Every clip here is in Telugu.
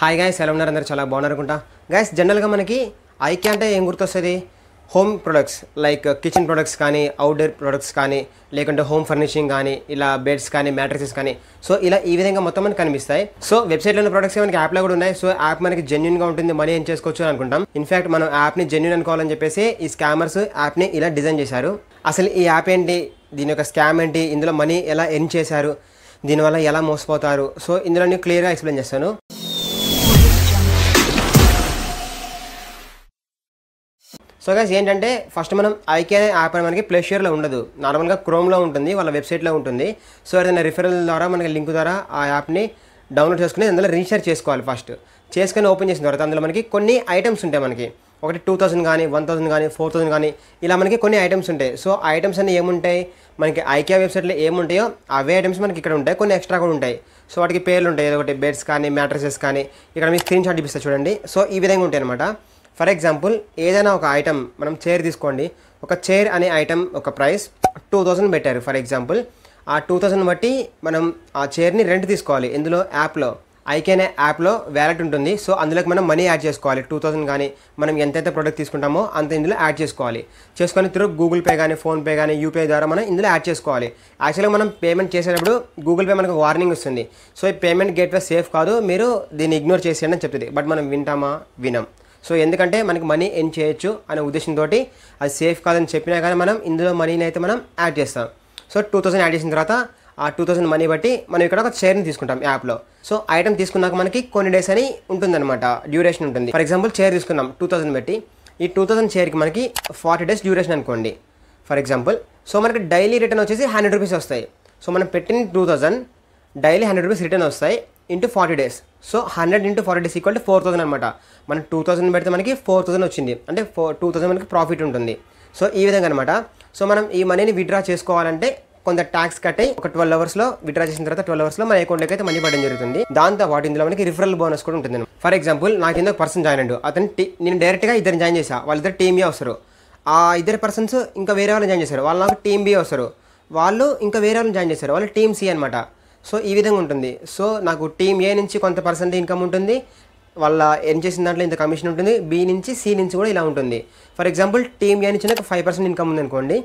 హాయ్ గైస్, ఎలా ఉన్నారు? అందరూ చాలా బాగున్నారనుకుంటా. గైస్, జనరల్గా మనకి ఐకే అంటే ఏం గుర్తొస్తుంది? Home products like kitchen products కానీ, అవుట్డోర్ ప్రొడక్ట్స్ కానీ, లేకుంటే హోమ్ ఫర్నిషింగ్ కానీ, ఇలా బెడ్స్ కానీ, మ్యాట్రసెస్ కానీ, సో ఇలా ఈ విధంగా మొత్తం మనకి కనిపిస్తాయి. సో వెబ్సైట్లో ఉన్న ప్రొడక్ట్స్ మనకి యాప్లో కూడా ఉన్నాయి. సో యాప్ మనకి జెన్యున్గా ఉంటుంది, మనీ ఏం చేసుకోవచ్చు అని అనుకుంటాం. ఇన్ఫాక్ట్ మనం యాప్ని జెన్యున్ అనుకోవాలని చెప్పేసి ఈ స్కామర్స్ యాప్ని ఇలా డిజైన్ చేశారు. అసలు ఈ యాప్ ఏంటి, దీని యొక్క స్కామ్ ఏంటి, ఇందులో మనీ ఎలా ఎర్న్ చేశారు, దీనివల్ల ఎలా మోసపోతారు, సో ఇందులో నేను క్లియర్గా ఎక్స్ప్లెయిన్ చేస్తాను. సో గైస్, ఏంటంటే ఫస్ట్ మనం ఐకే అనే యాప్ అని మనకి ప్లే స్టోర్లో ఉండదు, నార్మల్గా క్రోమ్లో ఉంటుంది, వాళ్ళ వెబ్సైట్లో ఉంటుంది. సో ఏదైనా రిఫరల్ ద్వారా మనకి లింక్ ద్వారా ఆ యాప్ని డౌన్లోడ్ చేసుకుని అందులో రీఛార్జ్ చేసుకోవాలి. ఫస్ట్ చేసుకొని ఓపెన్ చేసిన తర్వాత అందులో మనకి కొన్ని ఐటమ్స్ ఉంటాయి. మనకి ఒకటి 2000 కానీ, 1000 కానీ, 4000 కానీ, ఇలా మనకి కొన్ని ఐటమ్స్ ఉంటాయి. సో ఆ ఐటమ్స్ అన్నీ ఏముంటాయి, మనకి ఐకే వెబ్సైట్లో ఏముంటాయో అవే ఐటమ్స్ మనకి ఇక్కడ ఉంటాయి, కొన్ని ఎక్స్ట్రా కూడా ఉంటాయి. సో వాటికి పేర్లు ఉంటాయి, ఏదో ఒకటి బెడ్స్ కానీ, మ్యాట్రసెస్ కానీ. ఇక్కడ మీకు స్క్రీన్ షాట్ చూపిస్తా చూడండి. సో ఈ విధంగా ఉంటాయి అనమాట. ఫర్ ఎగ్జాంపుల్, ఏదైనా ఒక ఐటమ్, మనం చైర్ తీసుకోండి. ఒక చైర్ అనే ఐటమ్ ఒక ప్రైస్ 2000 పెట్టారు ఫర్ ఎగ్జాంపుల్. ఆ 2000 బట్టి మనం ఆ చైర్ని రెంట్ తీసుకోవాలి. ఇందులో యాప్లో ఐకే అనే యాప్లో వ్యాలెట్ ఉంటుంది. సో అందులోకి మనం మనీ యాడ్ చేసుకోవాలి. 2000 కానీ మనం ఎంతైతే ప్రోడక్ట్ తీసుకుంటామో అంత ఇందులో యాడ్ చేసుకోవాలి. చేసుకొని త్రూ గూగుల్ పే కానీ, ఫోన్పే కానీ, యూపీఐ ద్వారా మనం ఇందులో యాడ్ చేసుకోవాలి. యాక్చువల్గా మనం పేమెంట్ చేసేటప్పుడు గూగుల్ పే మనకు వార్నింగ్ వస్తుంది. సో ఈ పేమెంట్ గేట్వే సేఫ్ కాదు, మీరు దీన్ని ఇగ్నోర్ చేసేయండి అని చెప్తుంది. బట్ మనం వింటామా? వినం. సో ఎందుకంటే మనకి మనీ ఎర్న్ చేయొచ్చు అనే ఉద్దేశంతో అది సేఫ్ కాదని చెప్పినా కానీ మనం ఇందులో మనీని అయితే మనం యాడ్ చేస్తాం. సో 2000 యాడ్ చేసిన తర్వాత ఆ 2000 మనీ బట్టి మనం ఇక్కడ ఒక చైర్ని తీసుకుంటాం యాప్లో. సో ఐటమ్ తీసుకున్నాక మనకి కొన్ని డేస్ అని ఉంటుందన్నమాట, డ్యూరేషన్ ఉంటుంది. ఫర్ ఎగ్జాంపుల్ చైర్ తీసుకున్నాం 2000 పెట్టి. ఈ 2000 చైర్కి మనకి 40 డేస్ డ్యూరేషన్ అనుకోండి ఫర్ ఎగ్జాంపుల్. సో మనకి డైలీ రిటర్న్ వచ్చేసి 100 రూపీస్ వస్తాయి. సో మనం పెట్టిన 2000 డైలీ 100 రూపీస్ రిటర్న్ వస్తాయి into 40 days. So 100 into 40 days equal to 4000 అనమాట. మనం 2000 పెడితే మనకి 4000 వచ్చింది, అంటే 2000 మనకి ప్రాఫిట్ ఉంటుంది. సో ఈ విధంగా అనమాట. సో మనం ఈ మనీని విత్డ్రా చేసుకోవాలంటే కొంత ట్యాక్స్ కట్టి ఒక 12 అవర్స్లో విత్డ్రా చేసిన తర్వాత 12 అవర్స్లో మన అకౌంట్లోకి అయితే మనీ పడడం జరుగుతుంది. దాంతో పాటు ఇందులో మనకి రిఫరల్ బోనస్ కూడా ఉంటుంది. ఫర్ ఎగ్జాంపుల్, నాకు కింద ఒక పర్సన్ జాయిన్ అయ్యాడు. అతను నేను డైరెక్ట్గా ఇద్దరు జాయిన్ చేశాను. వాళ్ళిద్దరు టీమ్ ఏ వస్తారు. ఆ ఇద్దరు పర్సన్స్ ఇంకా వేరే వాళ్ళని జాయిన్ చేశారు. వాళ్ళు నాకు టీమ్ బి వస్తారు. వాళ్ళు ఇంకా వేరే వాళ్ళని జాయిన్ చేశారు. వాళ్ళు టీమ్ సి అనమాట. సో ఈ విధంగా ఉంటుంది. సో నాకు టీమ్ ఏ నుంచి కొంత పర్సెంట్ ఇన్కమ్ ఉంటుంది, వాళ్ళ ఎర్న్ చేసిన దాంట్లో ఇంత కమిషన్ ఉంటుంది. బి నుంచి, సి నుంచి కూడా ఇలా ఉంటుంది. ఫర్ ఎగ్జాంపుల్, టీమ్ ఏ నుంచి నాకు 5% ఇన్కమ్ ఉంది అనుకోండి,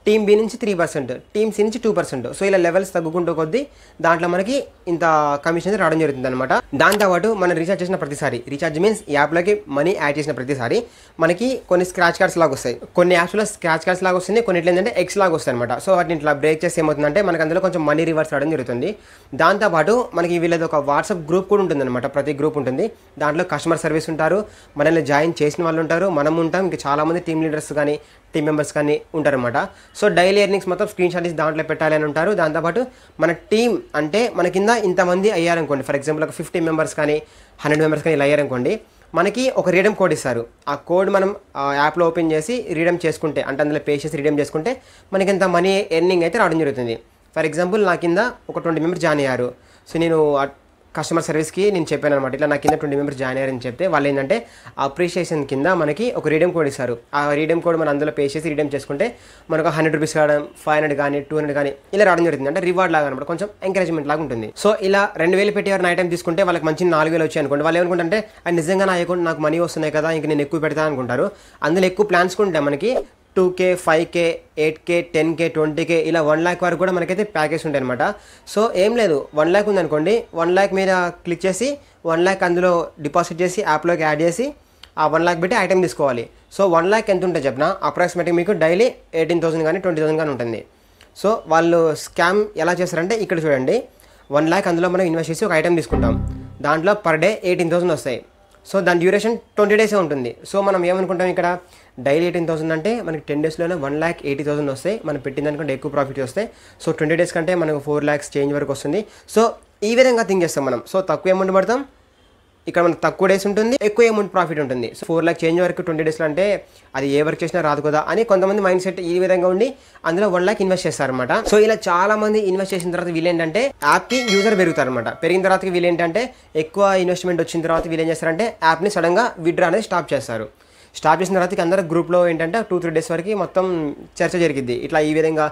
టీమ్ బి నుంచి 3%, టీమ్ సి నుంచి 2%. సో ఇలా లెవెల్స్ తగ్గుకుంటూ కొద్దీ దాంట్లో మనకి ఇంత కమిషన్ రావడం జరుగుతుంది అనమాట. దాంతోపాటు మనం రీఛార్జ్ చేసిన ప్రతిసారి, రీఛార్జ్ మీన్స్ యాప్లోకి మనీ యాడ్ చేసిన ప్రతిసారి మనకి కొన్ని స్క్రాచ్ కార్డ్స్ లాగా వస్తాయి. కొన్ని యాప్స్లో స్క్రాచ్ కార్డ్స్ లాగా వస్తుంది, కొన్నిట్లో ఏంటంటే ఎక్స్ లాగా వస్తాయి అనమాట. సో వాటిని ఇట్లా బ్రేక్ చేస్తే ఏమవుతుందంటే మనకి అందులో కొంచెం మనీ రివర్స్ రావడం జరుగుతుంది. దాంతోపాటు మనకి వీళ్ళది ఒక వాట్సాప్ గ్రూప్ కూడా ఉంటుంది అనమాట. ప్రతి గ్రూప్ ఉంటుంది. దాంట్లో కస్టమర్ సర్వీస్ ఉంటారు, మనల్ని జాయిన్ చేసిన వాళ్ళు ఉంటారు, మనం ఉంటాం, ఇంకా చాలామంది టీమ్ లీడర్స్ కానీ టీమ్ మెంబర్స్ కానీ ఉంటారనమాట. సో డైలీ ఎర్నింగ్స్ మొత్తం స్క్రీన్ షాట్ తీసి దాంట్లో పెట్టాలి అని ఉంటారు. దాంతోపాటు మన టీం అంటే మన కింద ఇంతమంది అయ్యారనుకోండి, ఫర్ ఎగ్జాంపుల్ ఒక 50 మెంబర్స్ కానీ 100 మెంబర్స్ కానీ ఇలా అయ్యారనుకోండి, మనకి ఒక రీడమ్ కోడ్ ఇస్తారు. ఆ కోడ్ మనం యాప్లో ఓపెన్ చేసి రీడమ్ చేసుకుంటే, అంటే అందులో పే చేసి రీడమ్ చేసుకుంటే మనకి ఇంత మనీ ఎర్నింగ్ అయితే రావడం జరుగుతుంది. ఫర్ ఎగ్జాంపుల్, నా కింద ఒక 20 మెంబర్స్ జాయిన్ అయ్యారు. సో నేను కస్టమర్ సర్వీస్కి నేను చెప్పాను అనమాట, ఇట్లా నా కింద 20 మెంబర్స్ జాయిన్ అయ్యారని చెప్తే వాళ్ళు ఏంటంటే అప్రిషియేషన్ కింద మనకి ఒక రీడమ్ కోడ్ ఇస్తారు. ఆ రీడమ్ కోడ్ మనం అందులో పే చేసి రీడమ్ చేసుకుంటే మనకు 100 రూపీస్ రావడం, 500 కానీ 200 కానీ ఇలా రావడం జరుగుతుంది. అంటే రివార్డ్ లాగా అనమాట, కొంచెం ఎంకరేజ్మెంట్ లాగా ఉంటుంది. సో ఇలా 2000 పెట్టి ఎవరైనా ఐటమ్ తీసుకుంటే వాళ్ళకి మంచి 4000 వచ్చాయి అనుకోండి, వాళ్ళు ఏమనుకుంటే అది నిజంగా నా అకౌంట్ నాకు మనీ వస్తున్నాయి కదా, ఇంక నేను ఎక్కువ పెడతాను అనుకుంటారు. అందులో ఎక్కువ ప్లాన్స్ కూడా ఉంటాయి మనకి. 2K, 5K, 8K, 10K, 20K ఇలా 1 lakh వరకు కూడా మనకైతే ప్యాకేజ్ ఉంటాయి అనమాట. సో ఏం లేదు, 1 lakh ఉందనుకోండి, 1 lakh మీద క్లిక్ చేసి 1 lakh అందులో డిపాజిట్ చేసి యాప్లోకి యాడ్ చేసి ఆ 1 lakh పెట్టి ఐటమ్ తీసుకోవాలి. సో 1 lakh ఎంత ఉంటుంది చెప్పిన, అప్రాక్సిమేట్గా మీకు డైలీ 18,000 కానీ 20,000 కానీ ఉంటుంది. సో వాళ్ళు స్కామ్ ఎలా చేస్తారంటే ఇక్కడ చూడండి, 1 lakh అందులో మనం ఇన్వెస్ట్ చేసి ఒక ఐటమ్ తీసుకుంటాం, దాంట్లో పర్ డే 18,000 వస్తాయి. సో దాని డ్యూరేషన్ 20 డేసే ఉంటుంది. సో మనం ఏమనుకుంటాం, ఇక్కడ డైలీ 18,000 అంటే మనకి 10 డేస్లోనే 1,80,000 వస్తాయి. మనం పెట్టిన దానికంటే ఎక్కువ ప్రాఫిట్ వస్తాయి. సో 20 డేస్ కంటే మనకు 4 lakhs చేంజ్ వరకు వస్తుంది. సో ఈ విధంగా థింక్ చేస్తాం మనం. సో తక్కువ అమౌంట్ పడతాం, ఇక్కడ మనకు తక్కువ డేస్ ఉంటుంది, ఎక్కువ అమౌంట్ ప్రాఫిట్ ఉంటుంది. సో 4 lakh చేంజ్ వరకు 20 డేస్లో అంటే అది ఏ వర్క్ చేసినా రాదు కదా అని కొంతమంది మైండ్ సెట్ ఈ విధంగా ఉండి అందులో 1 lakh ఇన్వెస్ట్ చేస్తారనమాట. సో ఇలా చాలా మంది ఇన్వెస్ట్ చేసిన తర్వాత వీళ్ళు ఏంటంటే యాప్కి యూజర్ పెరుగుతారనమాట. పెరిగిన తర్వాత వీళ్ళు ఏంటంటే ఎక్కువ ఇన్వెస్ట్మెంట్ వచ్చిన తర్వాత వీళ్ళు ఏం చేస్తారంటే యాప్ని సడన్గా విత్డ్రా అనేది స్టాప్ చేస్తారు. స్టాప్ చేసిన తర్వాత అందరూ గ్రూప్లో ఏంటంటే 2-3 డేస్ వరకు మొత్తం చర్చ జరిగిద్ది. ఇట్లా ఈ విధంగా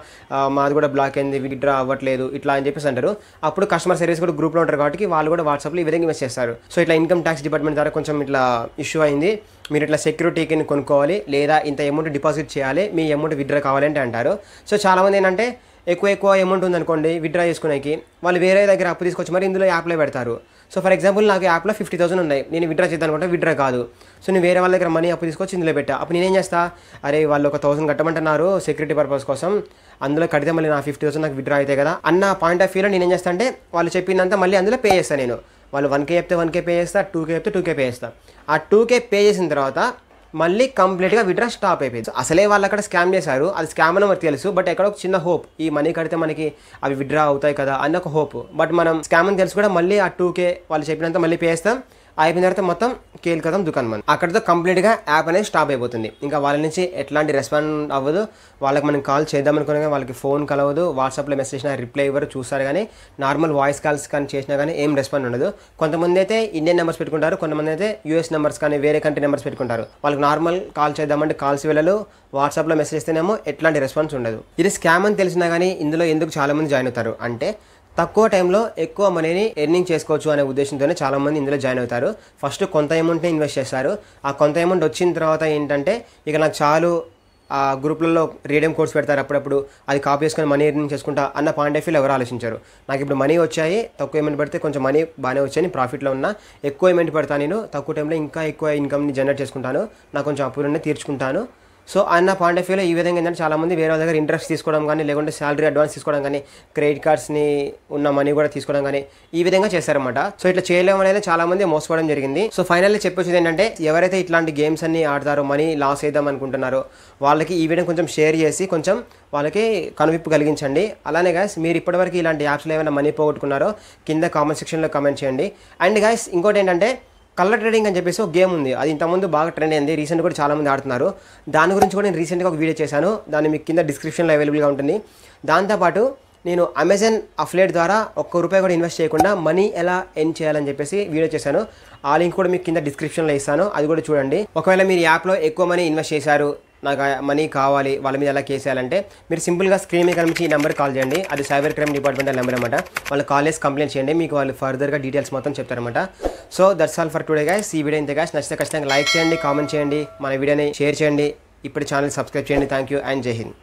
మాది కూడా బ్లాక్ అయింది, విత్డ్రా అవ్వట్లేదు ఇట్లా అని చెప్పేసి అంటారు. అప్పుడు కస్టమర్ సర్వీస్ కూడా గ్రూప్లో ఉంటారు కాబట్టి వాళ్ళు కూడా వాట్సాప్లో ఈ విధంగా మెసేజ్ చేస్తారు. సో ఇట్లా ఇన్కమ్ ట్యాక్స్ డిపార్ట్మెంట్ ద్వారా కొంచెం ఇట్లా ఇష్యూ అయింది, మీరు ఇట్లా సెక్యూరిటీకి కొనుక్కోవాలి లేదా ఇంత అమౌంట్ డిపాజిట్ చేయాలి, మీ అమౌంట్ విత్డ్రా కావాలంటే అంటారు. సో చాలామంది ఏంటంటే ఎక్కువ అమౌంట్ ఉందనుకోండి విత్డ్రా చేసుకునేకి, వాళ్ళు వేరే దగ్గర అప్పు తీసుకొచ్చి మరి ఇందులో యాప్లో పెడతారు. సో ఫర్ ఎగ్జాంపుల్ నాకు యాప్లో 50,000 ఉన్నాయి, నేను విత్డ్రా చేద్దాం అనుకుంటే విత్డ్రా కాదు. సో నేను వేరే వాళ్ళ దగ్గర మనీ అప్పు తీసుకొచ్చి ఇందులో పెట్టా. అప్పుడు నేనేం చేస్తా, అరే వాళ్ళు 1,000 కట్టమంటున్నారు సెక్యూరిటీ పర్పస్ కోసం, అందులో కడితే మళ్ళీ నా 50,000 నాకు విత్డ్రా అవుతాయి కదా అన్న పాయింట్ ఆఫ్ వ్యూలో నేనేం చేస్తా అంటే వాళ్ళు చెప్పినంత మళ్ళీ అందులో పే చేస్తాను. నేను వాళ్ళు 1K చెప్తే 1K పే చేస్తా, 2K చెప్తే 2K పే చేస్తా. ఆ 2K పే చేసిన తర్వాత మళ్ళీ కంప్లీట్గా విత్డ్రా స్టాప్ అయిపోయింది. సో అసలే వాళ్ళు అక్కడ స్కామ్ చేశారు, అది స్కామ్ అని మనకు తెలుసు. బట్ ఎక్కడ ఒక చిన్న హోప్, ఈ మనీ కడితే మనకి అవి విత్డ్రా అవుతాయి కదా అన్న ఒక హోప్. బట్ మనం స్కామ్ అని తెలుసు కూడా మళ్ళీ ఆ 2K వాళ్ళు చెప్పినంత మళ్ళీ పే చేస్తాం, అయిపోయిన తర్వాత మొత్తం కేల్ కదం దుకాణం మనం అక్కడితో కంప్లీట్గా యాప్ అనేది స్టాప్ అయిపోతుంది. ఇంకా వాళ్ళ నుంచి ఎట్లాంటి రెస్పాండ్ అవ్వదు, వాళ్ళకి మనం కాల్ చేద్దామనుకున్నా కానీ వాళ్ళకి ఫోన్ కలవదు, వాట్సాప్లో మెసేజ్ చేసినా రిప్లై ఇవ్వరు, చూస్తారు కానీ నార్మల్ వాయిస్ కాల్స్ కానీ చేసినా కానీ ఏం రెస్పాండ్ ఉండదు. కొంతమంది అయితే ఇండియన్ నెంబర్స్ పెట్టుకుంటారు, కొంతమంది అయితే US నెంబర్స్ కానీ వేరే కంట్రీ నెంబర్స్ పెట్టుకుంటారు. వాళ్ళకి నార్మల్ కాల్ చేద్దామంటే కాల్స్ వెళ్ళలు, వాట్సాప్లో మెసేజ్ చేస్తేనేమో ఎట్లాంటి రెస్పాన్స్ ఉండదు. ఇది స్కామ్ అని తెలిసినా కానీ ఇందులో ఎందుకు చాలామంది జాయిన్ అవుతారు అంటే తక్కువ టైంలో ఎక్కువ మనీని ఎర్నింగ్ చేసుకోవచ్చు అనే ఉద్దేశంతోనే చాలామంది ఇందులో జాయిన్ అవుతారు. ఫస్ట్ కొంత అమౌంట్ని ఇన్వెస్ట్ చేస్తారు, ఆ కొంత అమౌంట్ వచ్చిన తర్వాత ఏంటంటే ఇక నాకు చాలు, ఆ గ్రూప్లలో రీడీమ్ కోడ్స్ పెడతారు అప్పుడప్పుడు, అది కాపీ చేసుకొని మనీ ఎర్నింగ్ చేసుకుంటా అన్న పాయింట్ ఆఫ్ వ్యూలో ఎవరు ఆలోచించారు. నాకు ఇప్పుడు మనీ వచ్చాయి, తక్కువ అమౌంట్ పెడితే కొంచెం మనీ బాగానే వచ్చాయి, ప్రాఫిట్లో ఉన్నా, ఎక్కువ అమౌంట్ పెడతాను, నేను తక్కువ టైంలో ఇంకా ఎక్కువ ఇన్కమ్ని జనరేట్ చేసుకుంటాను, నాకు కొంచెం అప్పులన్నీ తీర్చుకుంటాను. సో అన్న పాయింట్ ఆఫ్ వ్యూలో ఈ విధంగా ఏంటంటే చాలామంది వేరే వాళ్ళ దగ్గర ఇంట్రెస్ట్ తీసుకోవడం కానీ, లేకుంటే శాలరీ అడ్వాన్స్ తీసుకోవడం కానీ, క్రెడిట్ కార్డ్స్ని ఉన్న మనీ కూడా తీసుకోవడం కానీ ఈ విధంగా చేస్తారన్నమాట. సో ఇట్లా చేయలేము అనేది చాలామంది మోసపోవడం జరిగింది. సో ఫైనల్లీ చెప్పొచ్చేది ఏంటంటే ఎవరైతే ఇట్లాంటి గేమ్స్ అన్ని ఆడతారో, మనీ లాస్ చేద్దాం అనుకుంటున్నారో వాళ్ళకి ఈ వీడియో కొంచెం షేర్ చేసి కొంచెం వాళ్ళకి కనువిప్పు కలిగించండి. అలానే గాయస్ మీరు ఇప్పటివరకు ఇలాంటి యాప్స్లో ఏమైనా మనీ పోగొట్టుకున్నారో కింద కామెంట్ సెక్షన్లో కామెంట్ చేయండి. అండ్ గాయస్ ఇంకోటి ఏంటంటే కలర్ ట్రేడింగ్ అని చెప్పేసి ఒక గేమ్ ఉంది, అది ఇంతకుముందు బాగా ట్రెండ్ అయింది, రీసెంట్ కూడా చాలామంది ఆడుతున్నారు. దాని గురించి కూడా నేను రీసెంట్గా ఒక వీడియో చేశాను, దాన్ని మీకు కింద డిస్క్రిప్షన్లో అవైలబుల్గా ఉంటుంది. దాంతోపాటు నేను అమెజాన్ అఫిలియేట్ ద్వారా ₹1 కూడా ఇన్వెస్ట్ చేయకుండా మనీ ఎలా ఎర్న్ చేయాలని చెప్పేసి వీడియో చేశాను. ఆ లింక్ కూడా మీకు కింద డిస్క్రిప్షన్లో ఇస్తాను, అది కూడా చూడండి. ఒకవేళ మీరు యాప్లో ఎక్కువ మనీ ఇన్వెస్ట్ చేశారు, నాకు మనీ కావాలి, వాళ్ళ మీద ఎలా కేసు చేయాలంటే మీరు సింపుల్గా స్క్రీన్ మీద కనిపించి ఈ నెంబర్ కాల్ చేయండి, అది సైబర్ క్రైమ్ డిపార్ట్మెంట్ నెంబర్ అనమాట. వాళ్ళు కాల్ చేసి కంప్లైంట్ చేయండి, మీకు వాళ్ళు ఫర్దర్గా డీటెయిల్స్ మొత్తం చెప్తారనమాట. So that's all for today guys. ఈ వీడియో ఇంతే గైస్, నచ్చితే ఖచ్చితంగా లైక్ చేయండి, కామెంట్ చేయండి, మన వీడియోని షేర్ చేయండి, ఇప్పుడు ఛానల్ సబ్స్క్రైబ్ చేయండి. థ్యాంక్ యూ అండ్ జై హింద్.